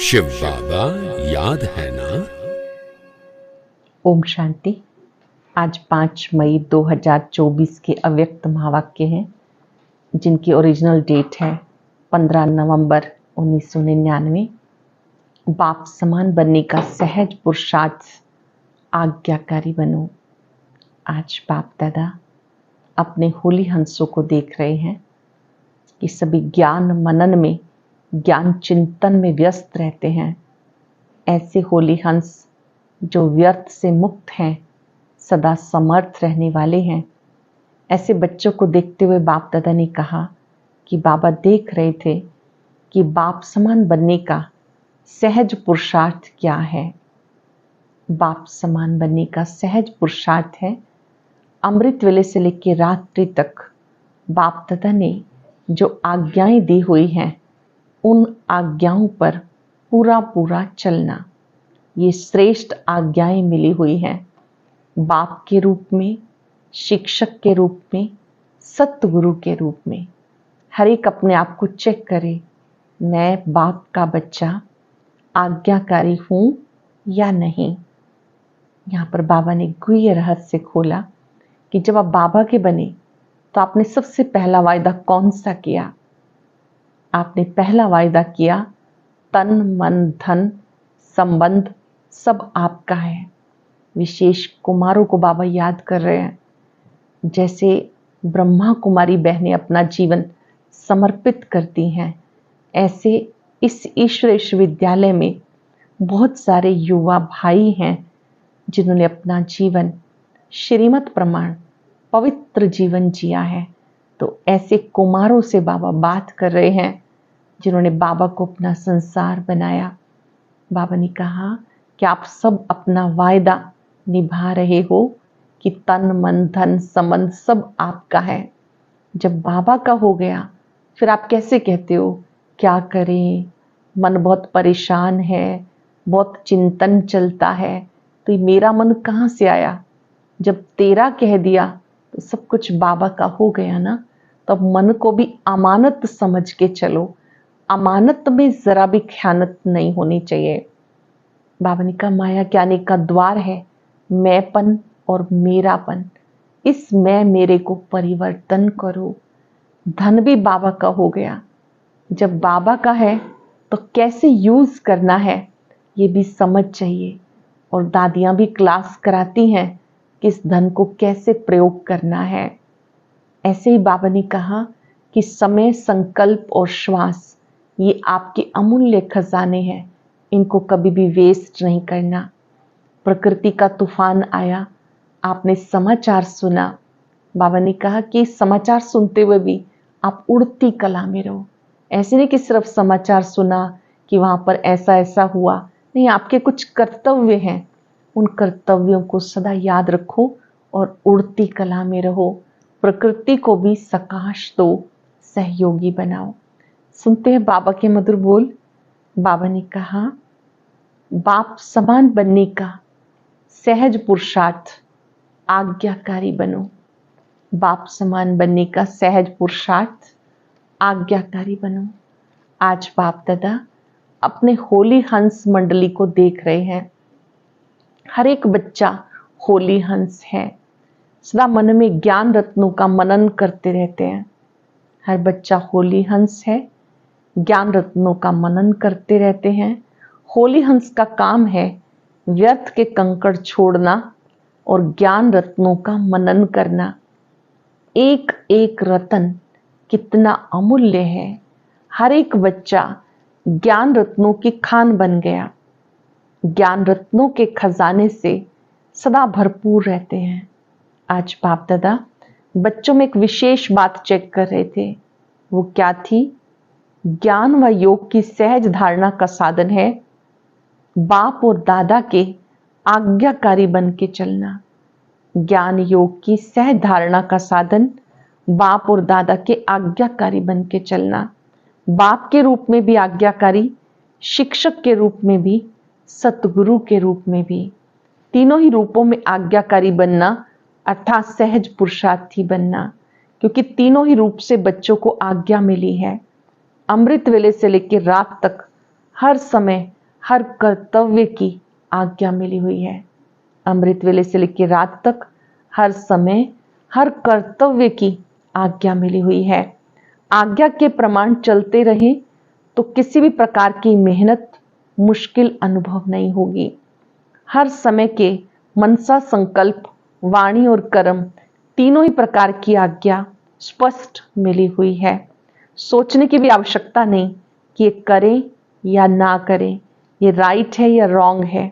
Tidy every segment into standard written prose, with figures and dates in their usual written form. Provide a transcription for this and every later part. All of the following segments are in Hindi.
शिव बाबा याद है ना। ओम शांति। आज 5 मई 2024 के अव्यक्त महावाक्य हैं, जिनकी ओरिजिनल डेट है 15 नवंबर 1999। बाप समान बनने का सहज पुरुषार्थ, आज्ञाकारी बनो। आज बाप दादा अपने होली हंसों को देख रहे हैं कि सभी ज्ञान मनन में, ज्ञान चिंतन में व्यस्त रहते हैं। ऐसे होली हंस जो व्यर्थ से मुक्त हैं, सदा समर्थ रहने वाले हैं। ऐसे बच्चों को देखते हुए बाप दादा ने कहा कि बाबा देख रहे थे कि बाप समान बनने का सहज पुरुषार्थ क्या है। बाप समान बनने का सहज पुरुषार्थ है अमृत वेले से लेकर रात्रि तक बाप दादा ने जो आज्ञाएं दी हुई हैं, उन आज्ञाओं पर पूरा पूरा चलना। ये श्रेष्ठ आज्ञाएं मिली हुई हैं बाप के रूप में, शिक्षक के रूप में, सतगुरु के रूप में। हर एक अपने आप को चेक करे, मैं बाप का बच्चा आज्ञाकारी हूं या नहीं। यहाँ पर बाबा ने गुह्य रहस्य खोला कि जब आप बाबा के बने तो आपने सबसे पहला वायदा कौन सा किया। आपने पहला वायदा किया तन मन धन संबंध सब आपका है। विशेष कुमारों को बाबा याद कर रहे हैं। जैसे ब्रह्मा कुमारी बहनें अपना जीवन समर्पित करती हैं, ऐसे इस ईश्वर विश्वविद्यालय में बहुत सारे युवा भाई हैं जिन्होंने अपना जीवन श्रीमत प्रमाण पवित्र जीवन जिया है। तो ऐसे कुमारों से बाबा बात कर रहे हैं जिन्होंने बाबा को अपना संसार बनाया। बाबा ने कहा कि आप सब अपना वायदा निभा रहे हो कि तन मन धन संबंध सब आपका है। जब बाबा का हो गया फिर आप कैसे कहते हो क्या करें, मन बहुत परेशान है, बहुत चिंतन चलता है, तो ये मेरा मन कहाँ से आया। जब तेरा कह दिया तो सब कुछ बाबा का हो गया ना। तो अब मन को भी अमानत समझ के चलो। अमानत में जरा भी ख्यानत नहीं होनी चाहिए। बाबा ने कहा माया के आने का द्वार है मैंपन और मेरापन। इस मैं मेरे को परिवर्तन करो। धन भी बाबा का हो गया। जब बाबा का है तो कैसे यूज करना है ये भी समझ चाहिए। और दादियां भी क्लास कराती हैं कि इस धन को कैसे प्रयोग करना है। ऐसे ही बाबा ने कहा कि समय, संकल्प और श्वास ये आपके अमूल्य खजाने हैं, इनको कभी भी वेस्ट नहीं करना। प्रकृति का तूफान आया, आपने समाचार सुना। बाबा ने कहा कि समाचार सुनते हुए भी आप उड़ती कला में रहो। ऐसे नहीं कि सिर्फ समाचार सुना कि वहां पर ऐसा ऐसा हुआ, नहीं, आपके कुछ कर्तव्य हैं, उन कर्तव्यों को सदा याद रखो और उड़ती कला में रहो। प्रकृति को भी सकाश दो, सहयोगी बनाओ। सुनते हैं बाबा के मधुर बोल। बाबा ने कहा बाप समान बनने का सहज पुरुषार्थ, आज्ञाकारी बनो। बाप समान बनने का सहज पुरुषार्थ, आज्ञाकारी बनो। आज बाप दादा अपने होली हंस मंडली को देख रहे हैं। हर एक बच्चा होली हंस है। सदा मन में ज्ञान रत्नों का मनन करते रहते हैं। हर बच्चा होली हंस है, ज्ञान रत्नों का मनन करते रहते हैं। होली हंस का काम है व्यर्थ के कंकड़ छोड़ना और ज्ञान रत्नों का मनन करना। एक एक रत्न कितना अमूल्य है। हर एक बच्चा ज्ञान रत्नों की खान बन गया। ज्ञान रत्नों के खजाने से सदा भरपूर रहते हैं। आज बाप दादा बच्चों में एक विशेष बात चेक कर रहे थे। वो क्या थी? ज्ञान व योग की सहज धारणा का साधन है बाप और दादा के आज्ञाकारी बन के चलना। ज्ञान योग की सहज धारणा का साधन बाप और दादा के आज्ञाकारी बन के चलना। बाप के रूप में भी आज्ञाकारी, शिक्षक के रूप में भी, सतगुरु के रूप में भी। तीनों ही रूपों में आज्ञाकारी बनना अर्थात सहज पुरुषार्थी बनना, क्योंकि तीनों ही रूप से बच्चों को आज्ञा मिली है। अमृत वेले से लेकर रात तक हर समय हर कर्तव्य की आज्ञा मिली हुई है। अमृत वेले से लेकर रात तक हर समय हर कर्तव्य की आज्ञा मिली हुई है। आज्ञा के प्रमाण चलते रहे तो किसी भी प्रकार की मेहनत मुश्किल अनुभव नहीं होगी। हर समय के मनसा संकल्प, वाणी और कर्म तीनों ही प्रकार की आज्ञा स्पष्ट मिली हुई है। सोचने की भी आवश्यकता नहीं कि ये करें या ना करें, ये राइट है या रॉन्ग है।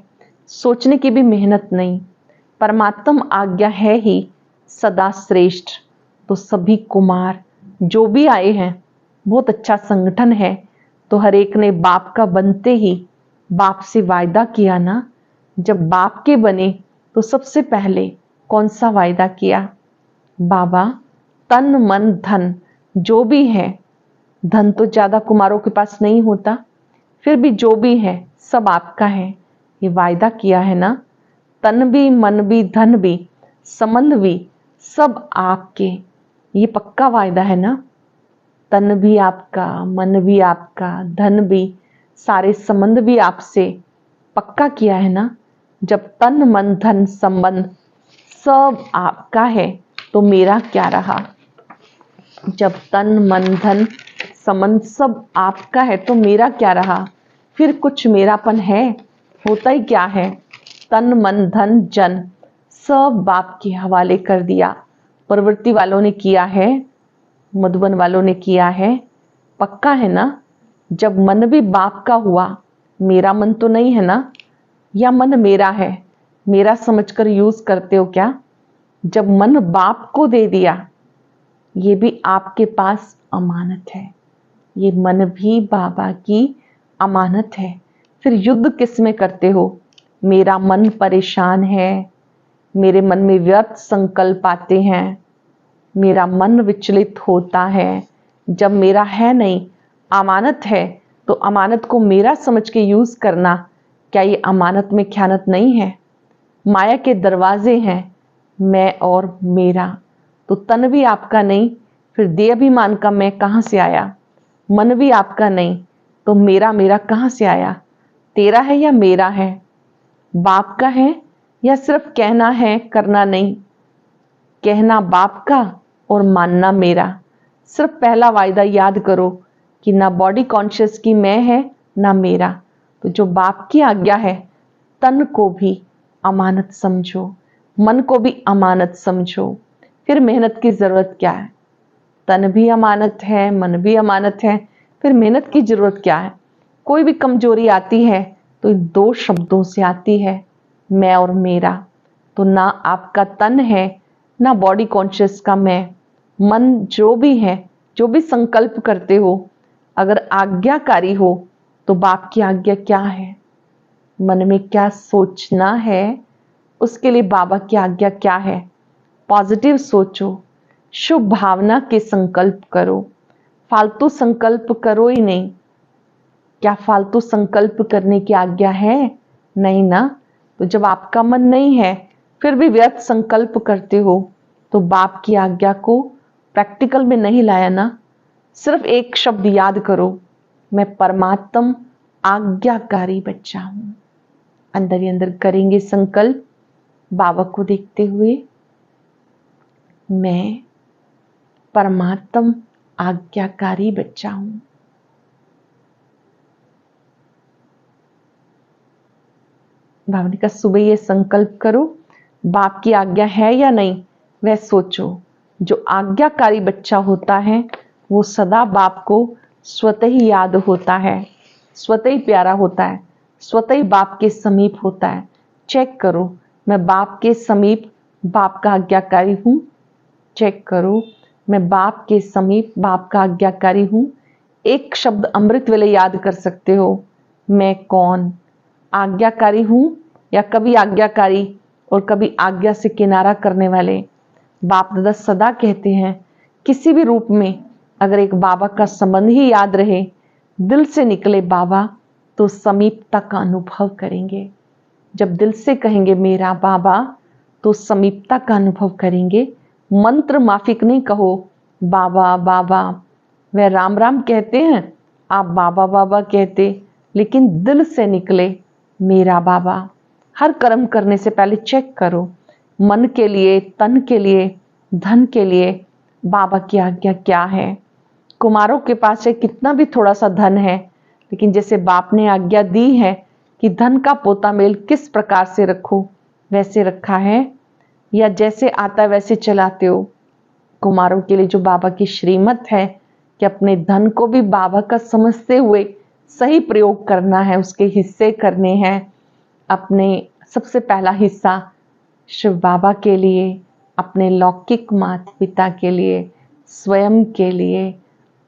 सोचने की भी मेहनत नहीं। परमात्म आज्ञा है ही सदा श्रेष्ठ। तो सभी कुमार जो भी आए हैं, बहुत अच्छा संगठन है। तो हर एक ने बाप का बनते ही बाप से वायदा किया ना। जब बाप के बने तो सबसे पहले कौन सा वायदा किया? बाबा तन मन धन जो भी है, धन तो ज्यादा कुमारों के पास नहीं होता, फिर भी जो भी है सब आपका है, ये वायदा किया है ना। तन भी, मन भी, धन भी, संबंध भी सब आपके, ये पक्का वायदा है ना। तन भी आपका, मन भी आपका, धन भी, सारे संबंध भी आपसे, पक्का किया है ना। जब तन मन धन संबंध सब आपका है तो मेरा क्या रहा? जब तन मन धन संबंध सब आपका है तो मेरा क्या रहा? फिर कुछ मेरापन है? होता ही क्या है? तन मन धन जन सब बाप के हवाले कर दिया। प्रवृत्ति वालों ने किया है, मधुबन वालों ने किया है, पक्का है ना। जब मन भी बाप का हुआ, मेरा मन तो नहीं है ना, या मन मेरा है, मेरा समझकर यूज करते हो क्या? जब मन बाप को दे दिया, ये भी आपके पास अमानत है, ये मन भी बाबा की अमानत है। फिर युद्ध किस में करते हो? मेरा मन परेशान है, मेरे मन में व्यर्थ संकल्प आते हैं, मेरा मन विचलित होता है। जब मेरा है नहीं, अमानत है, तो अमानत को मेरा समझ के यूज करना, क्या ये अमानत में ख्यानत नहीं है? माया के दरवाजे हैं, मैं और मेरा। तो तन भी आपका नहीं, फिर देह अभिमान का मैं कहाँ से आया? मन भी आपका नहीं, तो मेरा मेरा कहाँ से आया? तेरा है या मेरा है? बाप का है या सिर्फ कहना है, करना नहीं? कहना बाप का और मानना मेरा। सिर्फ पहला वायदा याद करो कि ना बॉडी कॉन्शियस की मैं है ना मेरा। तो जो बाप की आज्ञा है, तन को भी अमानत समझो, मन को भी अमानत समझो। फिर मेहनत की जरूरत क्या है? तन भी अमानत है, मन भी अमानत है, फिर मेहनत की जरूरत क्या है? कोई भी कमजोरी आती है तो इन दो शब्दों से आती है, मैं और मेरा। तो ना आपका तन है ना बॉडी कॉन्शियस का मैं। मन जो भी है, जो भी संकल्प करते हो, अगर आज्ञाकारी हो तो बाप की आज्ञा क्या है? मन में क्या सोचना है, उसके लिए बाबा की आज्ञा क्या है? पॉजिटिव सोचो, शुभ भावना के संकल्प करो, फालतू संकल्प करो ही नहीं। क्या फालतू संकल्प करने की आज्ञा है? नहीं ना। तो जब आपका मन नहीं है, फिर भी व्यर्थ संकल्प करते हो, तो बाप की आज्ञा को प्रैक्टिकल में नहीं लाया ना। सिर्फ एक शब्द याद करो, मैं परमात्म आज्ञाकारी बच्चा हूं। अंदर ही अंदर करेंगे संकल्प बाबा को देखते हुए, मैं परमात्म आज्ञाकारी बच्चा हूं। बाबा ने कहा सुबह ये संकल्प करो, बाप की आज्ञा है या नहीं वह सोचो। जो आज्ञाकारी बच्चा होता है वो सदा बाप को स्वतः ही याद होता है, स्वतः ही प्यारा होता है, स्वतः ही बाप के समीप होता है। चेक करो, मैं बाप के समीप बाप का आज्ञाकारी हूं। चेक करो, मैं बाप के समीप बाप का आज्ञाकारी हूं। एक शब्द अमृत वेले याद कर सकते हो, मैं कौन? आज्ञाकारी हूं या कभी आज्ञाकारी और कभी आज्ञा से किनारा करने वाले? बाप दादा सदा कहते हैं, किसी भी रूप में अगर एक बाबा का संबंध ही याद रहे, दिल से निकले बाबा, तो समीपता का अनुभव करेंगे। जब दिल से कहेंगे मेरा बाबा, तो समीपता का अनुभव करेंगे। मंत्र माफिक नहीं कहो बाबा बाबा, वह राम राम कहते हैं, आप बाबा बाबा कहते, लेकिन दिल से निकले मेरा बाबा। हर कर्म करने से पहले चेक करो, मन के लिए, तन के लिए, धन के लिए बाबा की आज्ञा क्या है। कुमारों के पास है कितना भी थोड़ा सा धन है, लेकिन जैसे बाप ने आज्ञा दी है कि धन का पोता मेल किस प्रकार से रखो, वैसे रखा है या जैसे आता है वैसे चलाते हो। कुमारों के लिए जो बाबा की श्रीमत है कि अपने धन को भी बाबा का समझते हुए सही प्रयोग करना है, उसके हिस्से करने हैं। अपने सबसे पहला हिस्सा शिव बाबा के लिए, अपने लौकिक माता पिता के लिए, स्वयं के लिए,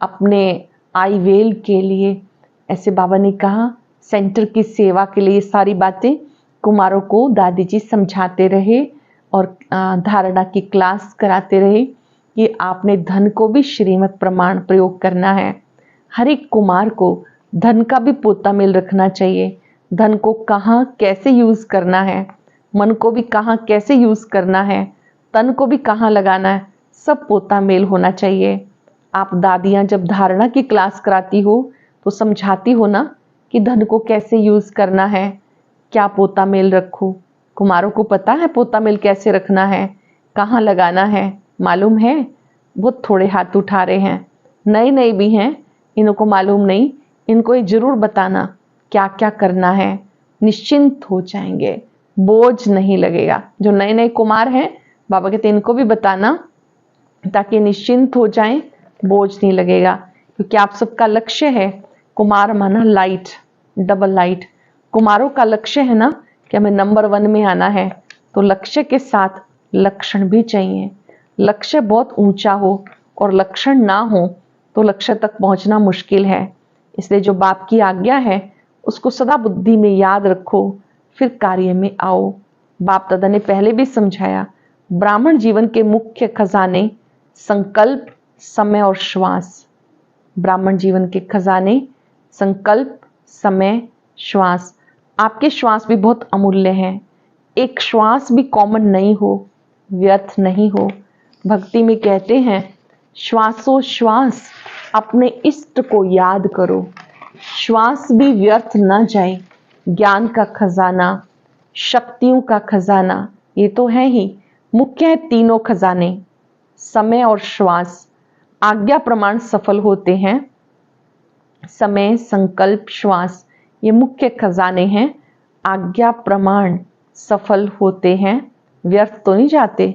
अपने आई वेल के लिए, ऐसे बाबा ने कहा सेंटर की सेवा के लिए। सारी बातें कुमारों को दादी जी समझाते रहे और धारणा की क्लास कराते रहे कि आपने धन को भी श्रीमत प्रमाण प्रयोग करना है। हर एक कुमार को धन का भी पोता मेल रखना चाहिए। धन को कहाँ कैसे यूज करना है, मन को भी कहाँ कैसे यूज करना है, तन को भी कहाँ लगाना है, सब पोता मेल होना चाहिए। आप दादियां जब धारणा की क्लास कराती हो तो समझाती हो ना कि धन को कैसे यूज करना है, क्या पोता मेल रखो। कुमारों को पता है पोता मेल कैसे रखना है, कहाँ लगाना है, मालूम है? बहुत थोड़े हाथ उठा रहे हैं, नए नए भी हैं, इनको मालूम नहीं। इनको ये जरूर बताना क्या क्या करना है, निश्चिंत हो जाएंगे, बोझ नहीं लगेगा। जो नए नए कुमार हैं बाबा कहते इनको भी बताना ताकि निश्चिंत हो जाएं, बोझ नहीं लगेगा। क्योंकि आप सबका लक्ष्य है, कुमार माना लाइट, डबल लाइट। कुमारों का लक्ष्य है ना कि हमें नंबर 1 में आना है, तो लक्ष्य के साथ लक्षण भी चाहिए। लक्ष्य बहुत ऊंचा हो और लक्षण ना हो तो लक्ष्य तक पहुंचना मुश्किल है। इसलिए जो बाप की आज्ञा है उसको सदा बुद्धि में याद रखो, फिर कार्य में आओ। बाप दादा ने पहले भी समझाया, ब्राह्मण जीवन के मुख्य खजाने संकल्प, समय और श्वास। ब्राह्मण जीवन के खजाने संकल्प, समय, श्वास। आपके श्वास भी बहुत अमूल्य हैं। एक श्वास भी कॉमन नहीं हो, व्यर्थ नहीं हो। भक्ति में कहते हैं श्वासोश्वास अपने इष्ट को याद करो, श्वास भी व्यर्थ न जाए। ज्ञान का खजाना, शक्तियों का खजाना, ये तो है ही। मुख्य है तीनों खजाने, समय और श्वास। आज्ञा प्रमाण सफल होते हैं। समय, संकल्प, श्वास ये मुख्य खजाने हैं। आज्ञा प्रमाण सफल होते हैं, व्यर्थ तो नहीं जाते,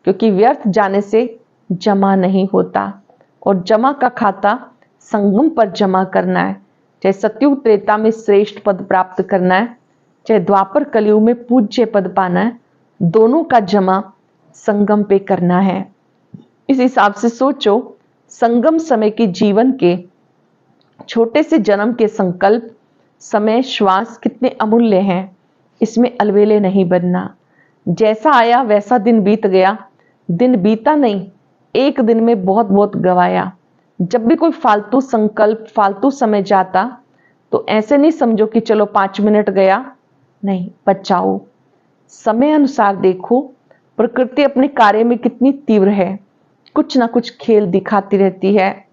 क्योंकि व्यर्थ जाने से जमा नहीं होता। और जमा का खाता संगम पर जमा करना है। चाहे सतयुग त्रेता में श्रेष्ठ पद प्राप्त करना है, चाहे द्वापर कलयुग में पूज्य पद पाना है, दोनों का जमा संगम पे करना है। इस हिसाब से सोचो, संगम समय के जीवन के छोटे से जन्म के संकल्प, समय, श्वास कितने अमूल्य हैं। इसमें अलवेले नहीं बनना। जैसा आया वैसा दिन बीत गया, दिन बीता नहीं, एक दिन में बहुत बहुत गवाया। जब भी कोई फालतू संकल्प, फालतू समय जाता तो ऐसे नहीं समझो कि चलो 5 मिनट गया, नहीं, बचाओ। समय अनुसार देखो प्रकृति अपने कार्य में कितनी तीव्र है। कुछ ना कुछ खेल दिखाती रहती है,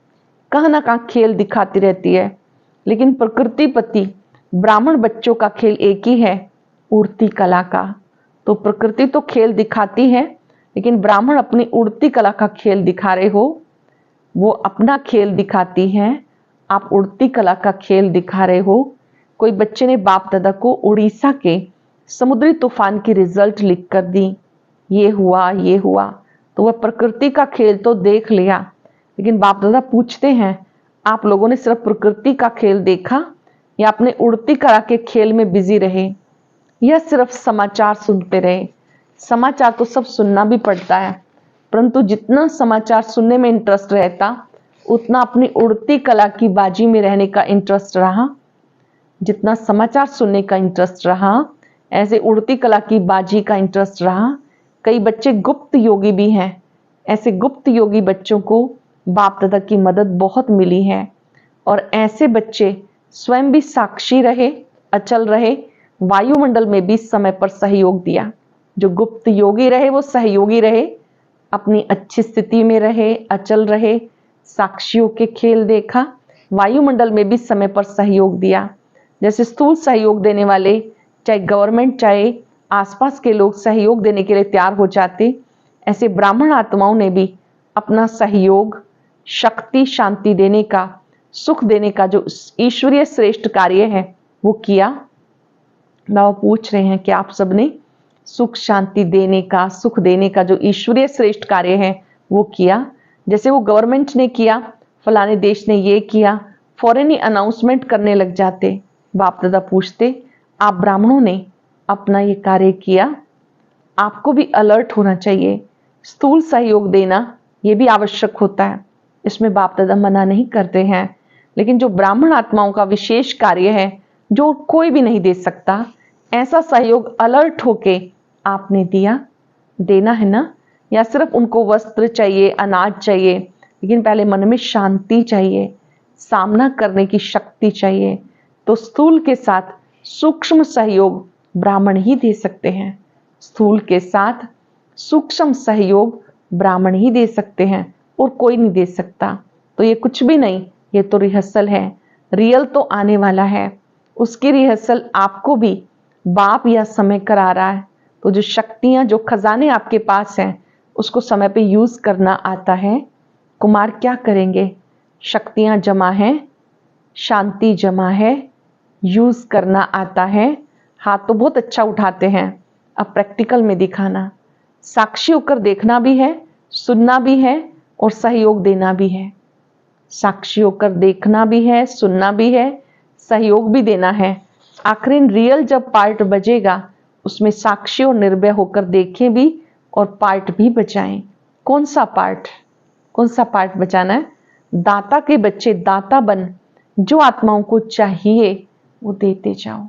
कहाँ ना कहाँ खेल दिखाती रहती है। लेकिन प्रकृति पति ब्राह्मण बच्चों का खेल एक ही है, उड़ती कला का। तो प्रकृति तो खेल दिखाती है, लेकिन ब्राह्मण अपनी उड़ती कला का खेल दिखा रहे हो। वो अपना खेल दिखाती है, आप उड़ती कला का खेल दिखा रहे हो। कोई बच्चे ने बाप दादा को उड़ीसा के समुद्री तूफान की रिजल्ट लिख कर दी, ये हुआ ये हुआ, तो वह प्रकृति का खेल तो देख लिया। लेकिन बाप दादा पूछते हैं, आप लोगों ने सिर्फ प्रकृति का खेल देखा या अपने उड़ती कला के खेल में बिजी रहे, या सिर्फ समाचार सुनते रहे? समाचार तो सब सुनना भी पड़ता है, परंतु जितना समाचार सुनने में इंटरेस्ट रहता उतना अपनी उड़ती कला की बाजी में रहने का इंटरेस्ट रहा। जितना समाचार सुनने का इंटरेस्ट रहा, ऐसे उड़ती कला की बाजी का इंटरेस्ट रहा। कई बच्चे गुप्त योगी भी हैं। ऐसे गुप्त योगी बच्चों को बाप दादा की मदद बहुत मिली है, और ऐसे बच्चे स्वयं भी साक्षी रहे, अचल रहे, वायुमंडल में भी समय पर सहयोग दिया। जो गुप्त योगी रहे वो सहयोगी रहे, अपनी अच्छी स्थिति में रहे, अचल रहे, साक्षियों के खेल देखा, वायुमंडल में भी समय पर सहयोग दिया। जैसे स्थूल सहयोग देने वाले, चाहे गवर्नमेंट चाहे आसपास के लोग सहयोग देने के लिए तैयार हो जाते, ऐसे ब्राह्मण आत्माओं ने भी अपना सहयोग, शक्ति, शांति देने का, सुख देने का जो ईश्वरीय श्रेष्ठ कार्य है वो किया। बाबा पूछ रहे हैं कि आप सबने सुख शांति देने का, सुख देने का जो ईश्वरीय श्रेष्ठ कार्य है वो किया। जैसे वो गवर्नमेंट ने किया, फलाने देश ने ये किया, फौरन ही अनाउंसमेंट करने लग जाते। बाप दादा पूछते, आप ब्राह्मणों ने अपना ये कार्य किया? आपको भी अलर्ट होना चाहिए। स्थूल सहयोग देना ये भी आवश्यक होता है, इसमें बाप दादा मना नहीं करते हैं, लेकिन जो ब्राह्मण आत्माओं का विशेष कार्य है जो कोई भी नहीं दे सकता, ऐसा सहयोग अलर्ट होके आपने दिया। देना है ना? या सिर्फ उनको वस्त्र चाहिए, अनाज चाहिए, लेकिन पहले मन में शांति चाहिए, सामना करने की शक्ति चाहिए। तो स्थूल के साथ सूक्ष्म सहयोग ब्राह्मण ही दे सकते हैं। स्थूल के साथ सूक्ष्म सहयोग ब्राह्मण ही दे सकते हैं और कोई नहीं दे सकता। तो ये कुछ भी नहीं, ये तो रिहर्सल है। रियल तो आने वाला है, उसकी रिहर्सल आपको भी बाप या समय करा रहा है। तो जो शक्तियां, जो खजाने आपके पास हैं, उसको समय पे यूज करना आता है। कुमार क्या करेंगे? शक्तियां जमा है, शांति जमा है, यूज करना आता है। हाथ तो बहुत अच्छा उठाते हैं, अब प्रैक्टिकल में दिखाना। साक्षी होकर देखना भी है, सुनना भी है और सहयोग देना भी है। साक्षी होकर देखना भी है, सुनना भी है, सहयोग भी देना है। आखिर रियल जब पार्ट बजेगा उसमें साक्षी और निर्भय होकर देखें भी और पार्ट भी बजाएं। कौन सा पार्ट? कौन सा पार्ट बजाना है? दाता के बच्चे दाता बन, जो आत्माओं को चाहिए वो देते जाओ।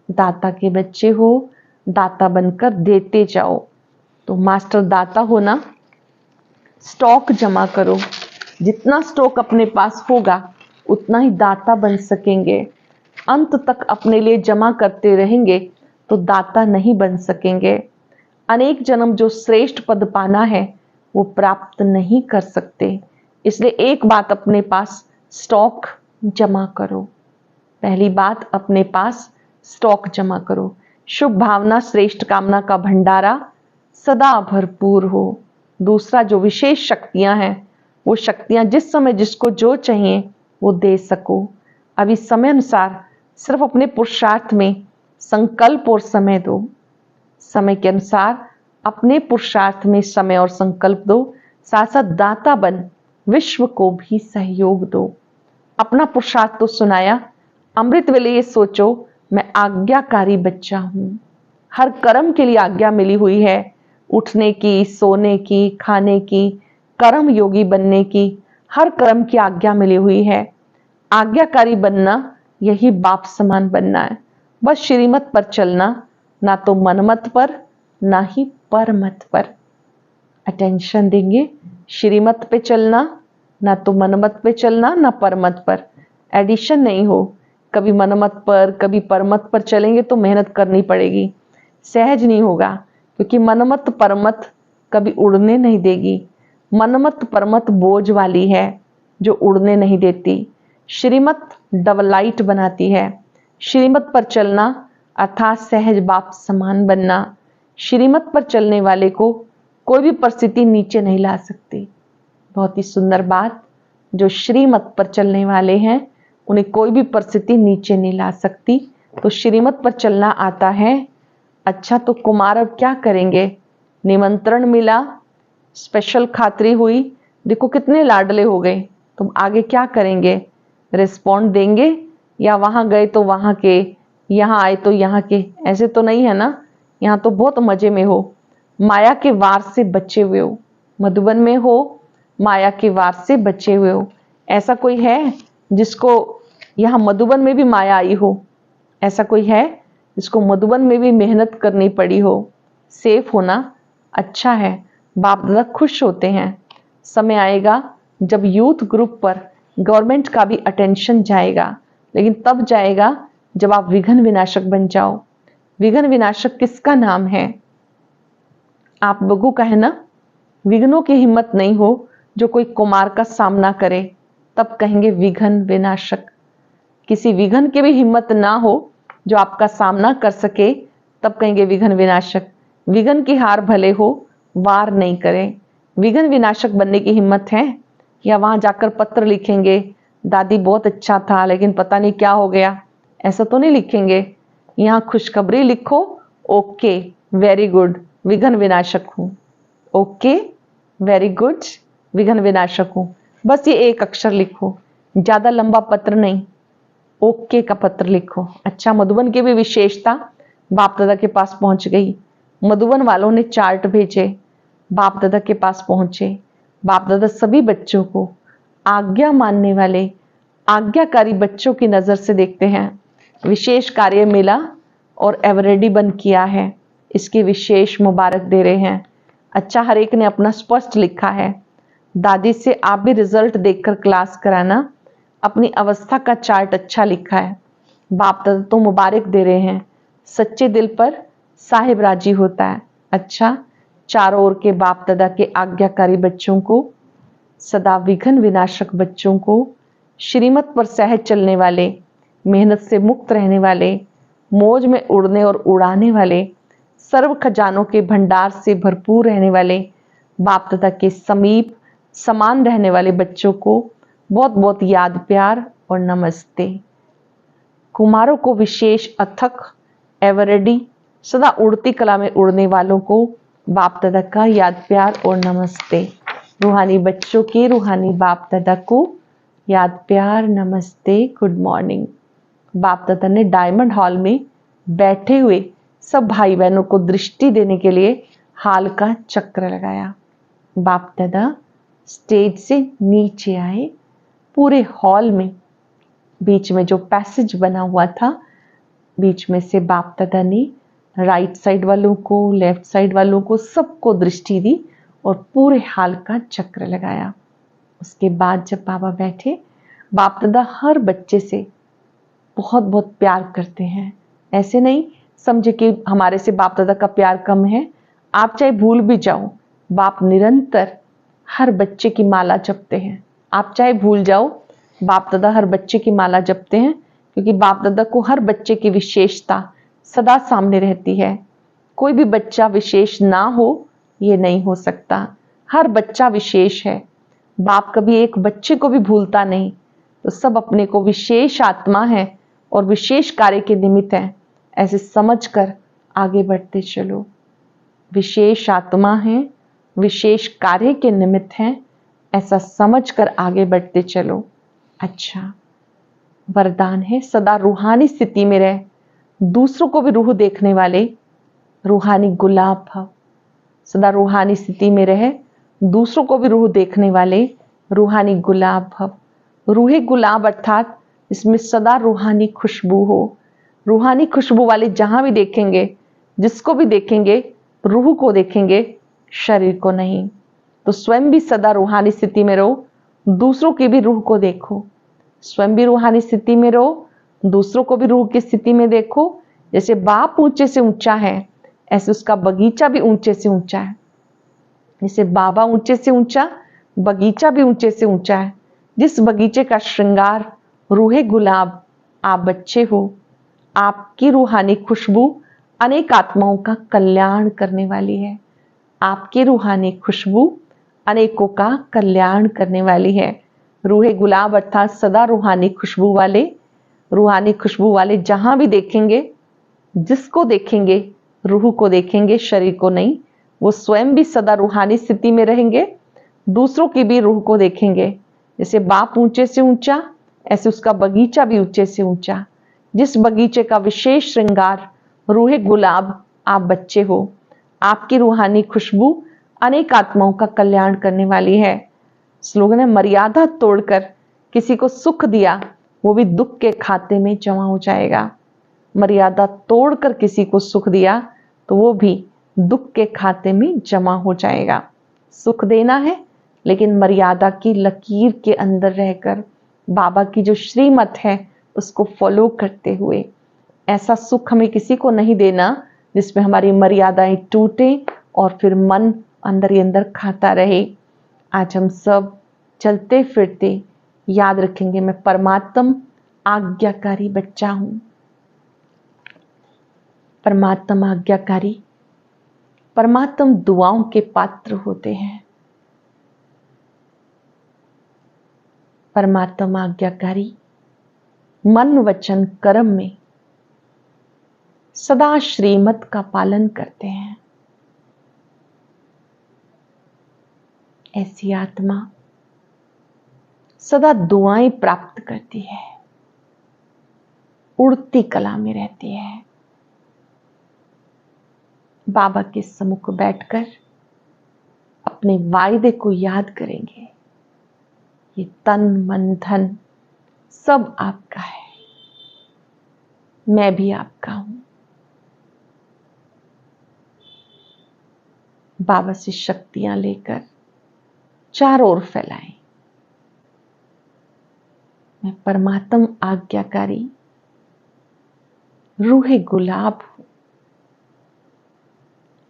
दाता के बच्चे हो, दाता बनकर देते जाओ। तो मास्टर दाता हो ना, स्टॉक जमा करो। जितना स्टॉक अपने पास होगा उतना ही दाता बन सकेंगे। अंत तक अपने लिए जमा करते रहेंगे तो दाता नहीं बन सकेंगे। अनेक जन्म जो श्रेष्ठ पद पाना है वो प्राप्त नहीं कर सकते। इसलिए एक बात, अपने पास स्टॉक जमा करो। पहली बात, अपने पास स्टॉक जमा करो। शुभ भावना, श्रेष्ठ कामना का भंडारा सदा भरपूर हो। दूसरा, जो विशेष शक्तियां हैं वो शक्तियां जिस समय जिसको जो चाहिए वो दे सको। अब इस समय अनुसार सिर्फ अपने पुरुषार्थ में संकल्प और समय दो। समय के अनुसार अपने पुरुषार्थ में समय और संकल्प दो। साथ साथ दाता बन विश्व को भी सहयोग दो। अपना पुरुषार्थ तो सुनाया, अमृत वेले ये सोचो मैं आज्ञाकारी बच्चा हूं। हर कर्म के लिए आज्ञा मिली हुई है, उठने की, सोने की, खाने की, कर्म योगी बनने की, हर कर्म की आज्ञा मिली हुई है। आज्ञाकारी बनना यही बाप समान बनना है। बस श्रीमत पर चलना, ना तो मनमत पर ना ही परमत पर। अटेंशन देंगे, श्रीमत पे चलना, ना तो मनमत पे चलना ना परमत पर। एडिशन नहीं हो, कभी मनमत पर कभी परमत पर चलेंगे तो मेहनत करनी पड़ेगी, सहज नहीं होगा, क्योंकि मनमत परमत कभी उड़ने नहीं देगी। मनमत परमत बोझ वाली है जो उड़ने नहीं देती। श्रीमत डबलाइट बनाती है। श्रीमत पर चलना अर्थात सहज बाप समान बनना। श्रीमत पर चलने वाले को कोई भी परिस्थिति नीचे नहीं ला सकती। बहुत ही सुंदर बात, जो श्रीमत पर चलने वाले हैं उन्हें कोई भी परिस्थिति नीचे नहीं ला सकती। तो श्रीमत पर चलना आता है। अच्छा, तो कुमार अब क्या करेंगे? निमंत्रण मिला, स्पेशल खातरी हुई, देखो कितने लाडले हो गए, तुम आगे क्या करेंगे? रिस्पॉन्ड देंगे या वहां गए तो वहां के, यहाँ आए तो यहाँ के? ऐसे तो नहीं है ना, यहाँ तो बहुत मजे में हो, माया के वार से बचे हुए हो। मधुबन में हो, माया के वार से बचे हुए हो। ऐसा कोई है जिसको यहाँ मधुबन में भी माया आई हो? ऐसा कोई है जिसको मधुबन में भी मेहनत करनी पड़ी हो? सेफ होना अच्छा है, बाप दादा खुश होते हैं। समय आएगा जब यूथ ग्रुप पर गवर्नमेंट का भी अटेंशन जाएगा, लेकिन तब जाएगा जब आप विघ्न विनाशक बन जाओ। विघ्न विनाशक किसका नाम है? आप लोगों का है ना। विघ्नों की हिम्मत नहीं हो जो कोई कुमार का सामना करे, तब कहेंगे विघ्न विनाशक। किसी विघ्न की भी हिम्मत ना हो जो आपका सामना कर सके, तब कहेंगे विघ्न विनाशक। विघ्न की हार भले हो, वार नहीं करें। विघ्न विनाशक बनने की हिम्मत है? या वहां जाकर पत्र लिखेंगे, दादी बहुत अच्छा था लेकिन पता नहीं क्या हो गया, ऐसा तो नहीं लिखेंगे। यहाँ खुशखबरी लिखो, ओके वेरी गुड विघ्न विनाशक हूं। ओके वेरी गुड विघ्न विनाशक हूं, बस ये एक अक्षर लिखो, ज्यादा लंबा पत्र नहीं, ओके का पत्र लिखो। अच्छा, मधुबन की भी विशेषता बाप दादा के पास पहुंच गई। मधुबन वालों ने चार्ट भेजे, बाप दादा के पास पहुंचे। बाप दादा सभी बच्चों को आज्ञा मानने वाले आज्ञाकारी बच्चों की नजर से देखते हैं। विशेष कार्य मिला और एवरेडी बन किया है, इसकी विशेष मुबारक दे रहे हैं। अच्छा, हर एक ने अपना स्पष्ट लिखा है। दादी से आप भी रिजल्ट देखकर क्लास कराना। अपनी अवस्था का चार्ट अच्छा लिखा है। बाप दादा तो मुबारक दे रहे हैं। सच्चे दिल पर साहिब राजी होता है। अच्छा, चारों ओर के बाप दादा के आज्ञाकारी बच्चों को, सदा विघ्न विनाशक बच्चों को, श्रीमत पर सहज चलने वाले, मेहनत से मुक्त रहने वाले, मौज में उड़ने और उड़ाने वाले, सर्व खजानों के भंडार से भरपूर रहने वाले, बाप दादा के समीप समान रहने वाले बच्चों को बहुत बहुत याद प्यार और नमस्ते। कुमारों को विशेष अथक एवरेडी सदा उड़ती कला में उड़ने वालों को बाप दादा का याद प्यार और नमस्ते। रूहानी बच्चों के रूहानी बाप दादा को याद प्यार नमस्ते, गुड मॉर्निंग। बाप दादा ने डायमंड हॉल में बैठे हुए सब भाई बहनों को दृष्टि देने के लिए हाल का चक्र लगाया। बाप दादा स्टेज से नीचे आए। पूरे हॉल में बीच में जो पैसेज बना हुआ था, बीच में से बाप दादा ने राइट साइड वालों को, लेफ्ट साइड वालों को, सबको दृष्टि दी और पूरे हाल का चक्र लगाया। उसके बाद जब बाबा बैठे, बाप दादा हर बच्चे से बहुत बहुत प्यार करते हैं। ऐसे नहीं समझे कि हमारे से बाप दादा का प्यार कम है। आप चाहे भूल भी जाओ, बाप निरंतर हर बच्चे की माला जपते हैं। आप चाहे भूल जाओ, बाप दादा हर बच्चे की माला जपते हैं, क्योंकि बाप दादा को हर बच्चे की विशेषता सदा सामने रहती है। कोई भी बच्चा विशेष ना हो, ये नहीं हो सकता। हर बच्चा विशेष है। बाप कभी एक बच्चे को भी भूलता नहीं। तो सब अपने को विशेष आत्मा है और विशेष कार्य के निमित्त है, ऐसे समझकर आगे बढ़ते चलो। विशेष आत्मा है, विशेष कार्य के निमित्त है, ऐसा समझकर आगे बढ़ते चलो। अच्छा, वरदान है सदा रूहानी स्थिति में रहे, दूसरों को भी रूह देखने वाले रूहानी गुलाब भव। सदा रूहानी स्थिति में रहे, दूसरों को भी रूह देखने वाले रूहानी गुलाब भव। रूहे गुलाब अर्थात इसमें सदा रूहानी खुशबू हो। रूहानी खुशबू वाले जहां भी देखेंगे, जिसको भी देखेंगे, रूह को देखेंगे, शरीर को नहीं। तो स्वयं भी सदा रूहानी स्थिति में रहो, दूसरों की भी रूह को देखो। स्वयं भी रूहानी स्थिति में रहो, दूसरों को भी रूह की स्थिति में देखो। जैसे बाप ऊंचे से ऊंचा है, ऐसे उसका बगीचा भी ऊंचे से ऊंचा है। जैसे बाबा ऊंचे से ऊंचा, बगीचा भी ऊंचे से ऊंचा है। जिस बगीचे का श्रृंगार रूहे गुलाब आप बच्चे हो, आपकी रूहानी खुशबू अनेक आत्माओं का कल्याण करने वाली है। आपकी रूहानी खुशबू अनेकों का कल्याण करने वाली है। रूहे गुलाब अर्थात सदा रूहानी खुशबू वाले, रूहानी खुशबू वाले जहां भी देखेंगे, जिसको देखेंगे, रूह को देखेंगे, शरीर को नहीं। वो स्वयं भी सदा रूहानी स्थिति में रहेंगे, दूसरों की भी रूह को देखेंगे। जैसे बाप ऊंचे से ऊंचा, ऐसे उसका बगीचा भी ऊंचे से ऊंचा। जिस बगीचे का विशेष श्रृंगार रूहे गुलाब आप बच्चे हो, आपकी रूहानी खुशबू अनेक आत्माओं का कल्याण करने वाली है। स्लोगन है, मर्यादा तोड़कर किसी को सुख दिया, वो भी दुख के खाते में जमा हो जाएगा। मर्यादा तोड़कर किसी को सुख दिया, तो वो भी दुख के खाते में जमा हो जाएगा। सुख देना है, लेकिन मर्यादा की लकीर के अंदर रहकर, बाबा की जो श्रीमत है उसको फॉलो करते हुए। ऐसा सुख हमें किसी को नहीं देना जिसमें हमारी मर्यादाएं टूटे और फिर मन अंदर ही अंदर खाता रहे। आज हम सब चलते फिरते याद रखेंगे, मैं परमात्म आज्ञाकारी बच्चा हूं। परमात्मा आज्ञाकारी, परमात्मा दुआओं के पात्र होते हैं। परमात्मा आज्ञाकारी मन वचन कर्म में सदा श्रीमत का पालन करते हैं। ऐसी आत्मा सदा दुआएं प्राप्त करती है, उड़ती कला में रहती है। बाबा के सम्मुख बैठकर अपने वायदे को याद करेंगे। ये तन मन धन सब आपका है, मैं भी आपका हूं। बाबा से शक्तियां लेकर चारों ओर फैलाएं। मैं परमात्म आज्ञाकारी रूहे गुलाब हूं,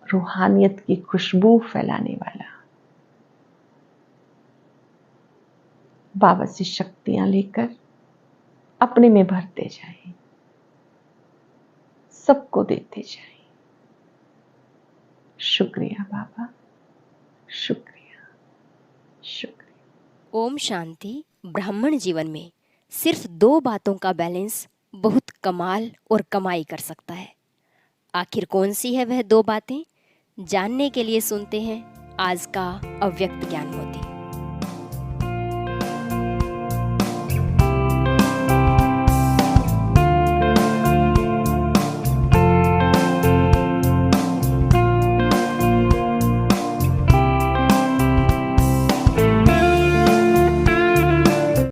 रूहानियत की खुशबू फैलाने वाला। बाबा से शक्तियां लेकर अपने में भरते जाएं, सबको देते जाएं। शुक्रिया बाबा, शुक्रिया, शुक्रिया। ओम शांति। ब्राह्मण जीवन में सिर्फ 2 बातों का बैलेंस बहुत कमाल और कमाई कर सकता है। आखिर कौन सी है वह 2 बातें? जानने के लिए सुनते हैं आज का अव्यक्त ज्ञान मोती।